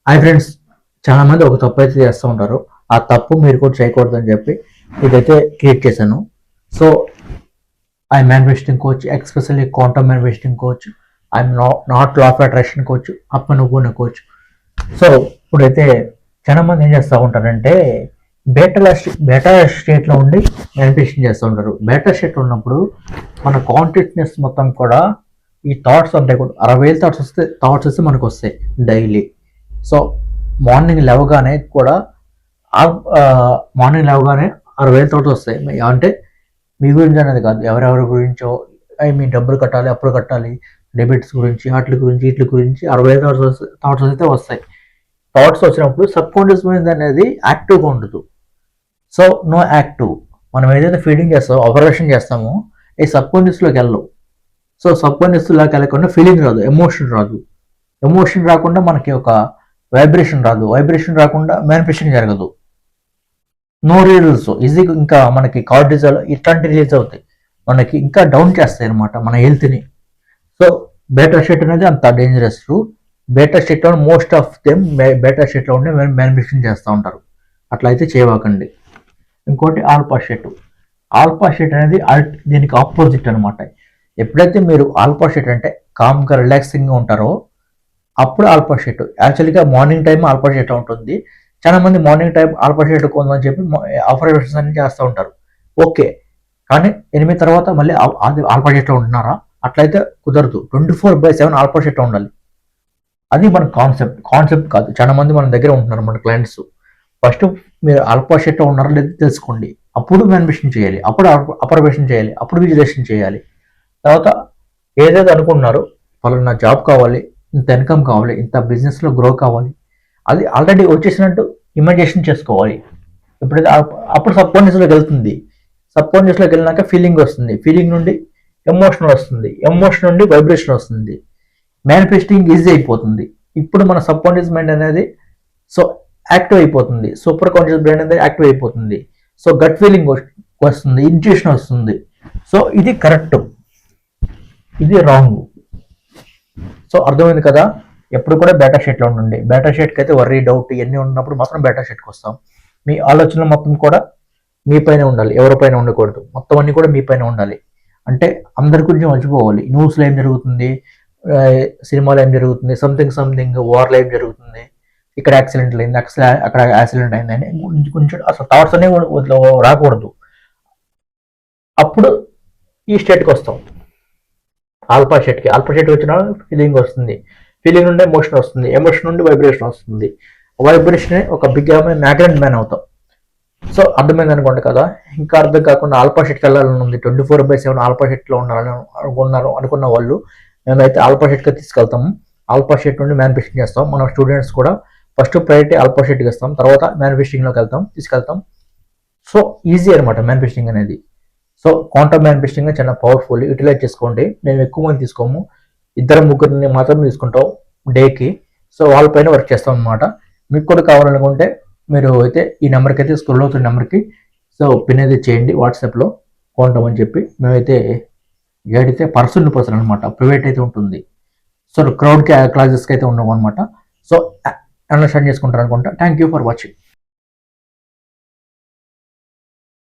Hi friends, చాలా మంది ఒక తప్పు అయితే చేస్తూ ఉంటారు. ఆ తప్పు మీరు కూడా చేయకూడదు అని చెప్పి ఇదైతే క్రియేట్ చేశాను. So I manifesting coach, especially quantum manifesting coach. I'm not law of attraction coach, అప్పనుగుణ కోచ్. సో ఇప్పుడైతే చాలా మంది ఏం చేస్తూ ఉంటారంటే బేటా స్టేట్లో ఉండి మేనిఫెస్టింగ్ చేస్తూ ఉంటారు. బేటా స్టేట్ ఉన్నప్పుడు మన కాన్షియస్నెస్ మొత్తం కూడా ఈ థాట్స్ ఉంటాయి కూడా 60,000 థాట్స్ వస్తే మనకు వస్తాయి డైలీ. సో మార్నింగ్ లేవగానే కూడా మార్నింగ్ లేవగానే 60,000 థాట్స్ వస్తాయి. అంటే మీ గురించి అనేది కాదు, ఎవరెవరి గురించో, మీ డబ్బులు కట్టాలి, అప్పులు కట్టాలి, డెబిట్స్ గురించి, వీటి గురించి 60,000 థాట్స్ అయితే వస్తాయి. థాట్స్ వచ్చినప్పుడు సబ్ కాన్షియస్ మైండ్ అనేది యాక్టివ్గా ఉండదు. So no active. మనం ఏదైతే ఫీడింగ్ చేస్తామో, ఆపరేషన్ చేస్తామో, ఈ సబ్ కాన్షియస్లోకి వెళ్ళవు. సో సబ్ కాన్షియస్లోకి వెళ్ళకుండా ఫీలింగ్ రాదు, ఎమోషన్ రాదు. ఎమోషన్ రాకుండా మనకి ఒక వైబ్రేషన్ రాదు. వైబ్రేషన్ రాకుండా మేనిఫెస్టింగ్ జరగదు. No results easy. ఇంకా మనకి కార్టిజాల్ ఇట్లాంటి రిలీజ్ అవుతాయి, మనకి ఇంకా డౌన్ చేస్తాయి అనమాట మన హెల్త్ని. సో బేటా షీట్ అనేది అంత డేంజరస్. బేటా షీట్లో మోస్ట్ ఆఫ్ దెమ్ బేటా షీట్లో ఉండి మేనిఫెస్టింగ్ చేస్తూ ఉంటారు. అట్లా అయితే చేయవాకండి. ఇంకోటి ఆల్ఫా షీట్. ఆల్ఫా షీట్ అనేది దీనికి ఆపోజిట్ అనమాట. ఎప్పుడైతే మీరు ఆల్ఫా షీట్ అంటే కామ్గా రిలాక్సింగ్గా ఉంటారో అప్పుడు ఆల్ఫా షీట్. యాక్చువల్గా మార్నింగ్ టైం ఆల్ఫా షీట్ ఉంటుంది. చాలా మంది మార్నింగ్ టైం ఆల్ఫా షీట్ కొందని చెప్పి ఆపరేషన్స్ అన్ని చేస్తూ ఉంటారు. ఓకే, కానీ 8 తర్వాత మళ్ళీ ఆల్ఫా షీట్లో ఉంటున్నారా? అట్లయితే కుదరదు. 24/7 ఆల్ఫా షీట్లో ఉండాలి. అది మన కాన్సెప్ట్ కాదు. చాలా మంది మన దగ్గర ఉంటున్నారు, మన క్లయింట్స్. ఫస్ట్ మీరు ఆల్ఫా షీట్లో ఉన్నారో లేదో తెలుసుకోండి, అప్పుడు మేనిఫెస్టింగ్ చేయాలి, అప్పుడు అపర్వేషన్ చేయాలి, అప్పుడు విజులేషన్ చేయాలి. తర్వాత ఏదైతే అనుకుంటున్నారో, వాళ్ళ జాబ్ కావాలి, ఇంత ఇన్కమ్ కావాలి, ఇంత బిజినెస్లో గ్రో కావాలి, అది ఆల్రెడీ వచ్చేసినట్టు ఇమాజినేషన్ చేసుకోవాలి. ఎప్పుడైతే అప్పుడు సబ్ కాన్షియస్లోకి వెళ్తుంది. సబ్ కాన్షియస్లోకి వెళ్ళినాక ఫీలింగ్ వస్తుంది, ఫీలింగ్ నుండి ఎమోషన్ వస్తుంది, ఎమోషన్ నుండి వైబ్రేషన్ వస్తుంది, మేనిఫెస్టింగ్ ఈజీ అయిపోతుంది. ఇప్పుడు మన సబ్ కాన్షియస్ మైండ్ అనేది సో యాక్టివ్ అయిపోతుంది, సూపర్ కాన్షియస్ బ్రెయిన్ అనేది యాక్టివ్ అయిపోతుంది. సో గట్ ఫీలింగ్ వస్తుంది, ఇంట్యూషన్ వస్తుంది. సో ఇది కరెక్ట్, ఇది రాంగ్. సో అర్థమైంది కదా. ఎప్పుడు కూడా బేటా షీట్లో ఉండండి. బేటా షీట్కి అయితే వర్రీ, డౌట్ ఇవన్నీ ఉన్నప్పుడు మాత్రం బేటా షీట్కి వస్తాం. మీ ఆలోచనలు మొత్తం కూడా మీపైన ఉండాలి, ఎవరిపైన ఉండకూడదు. మొత్తం అన్నీ కూడా మీపైన ఉండాలి. అంటే అందరి గురించి మర్చిపోవాలి. న్యూస్లో ఏం జరుగుతుంది, సినిమాలో ఏం జరుగుతుంది, సంథింగ్ వార్లో ఏం జరుగుతుంది, ఇక్కడ యాక్సిడెంట్ అయింది, అక్కడ యాక్సిడెంట్ అయిందని కొంచెం అసలు థాట్స్ అనేవి రాకూడదు. అప్పుడు ఈ స్టేట్కి వస్తాం, ఆల్ఫా షీట్కి. ఆల్ఫా షీట్ వచ్చిన ఫీలింగ్ వస్తుంది, ఫీలింగ్ నుండి ఎమోషన్ వస్తుంది, ఎమోషన్ నుండి వైబ్రేషన్ వస్తుంది. వైబ్రేషన్ ఒక బిగ్ మ్యాగ్నెట్ మ్యాన్ అవుతాం. సో అర్థమైంది అనుకోండి కదా. ఇంకా అర్థం కాకుండా ఆల్ఫా షీట్కి వెళ్ళాలని ఉంది, 24/7 ఆల్ఫా షీట్లో ఉండాలని అనుకున్న వాళ్ళు, మేమైతే ఆల్ఫా షీట్కి తీసుకెళ్తాము. ఆల్ఫా షీట్ నుండి మేనిఫెస్టింగ్ చేస్తాం. మన స్టూడెంట్స్ కూడా ఫస్ట్ ప్రయారిటీ ఆల్ఫా షీట్కి ఇస్తాం, తర్వాత మేనిఫెస్టింగ్లోకి తీసుకెళ్తాం. సో ఈజీ అనమాట మేనిఫెస్టింగ్ అనేది. సో క్వాంటమ్ మేనిఫెస్టింగ్ చాలా పవర్ఫుల్, యూటిలైజ్ చేసుకోండి. మేము ఎక్కువ మంది తీసుకోము, 2-3 మాత్రమే తీసుకుంటాం డేకి. సో వాళ్ళపైన వర్క్ చేస్తాం అనమాట. మీకు కూడా కావాలనుకుంటే మీరు అయితే ఈ నెంబర్కి అయితే స్క్రోల్ అవుతున్న నెంబర్కి సో పిన్ అయితే చేయండి వాట్సాప్లో క్వాంటమ్ అని చెప్పి. మేమైతే గైడ్ అయితే పర్సన్ టు పర్సన్ అనమాట, ప్రైవేట్ అయితే ఉంటుంది. సో క్రౌడ్ క్లాసెస్కి అయితే ఉండవు అనమాట. సో అండర్స్టాండ్ చేసుకుంటారు అనుకుంటా. Thank you for watching.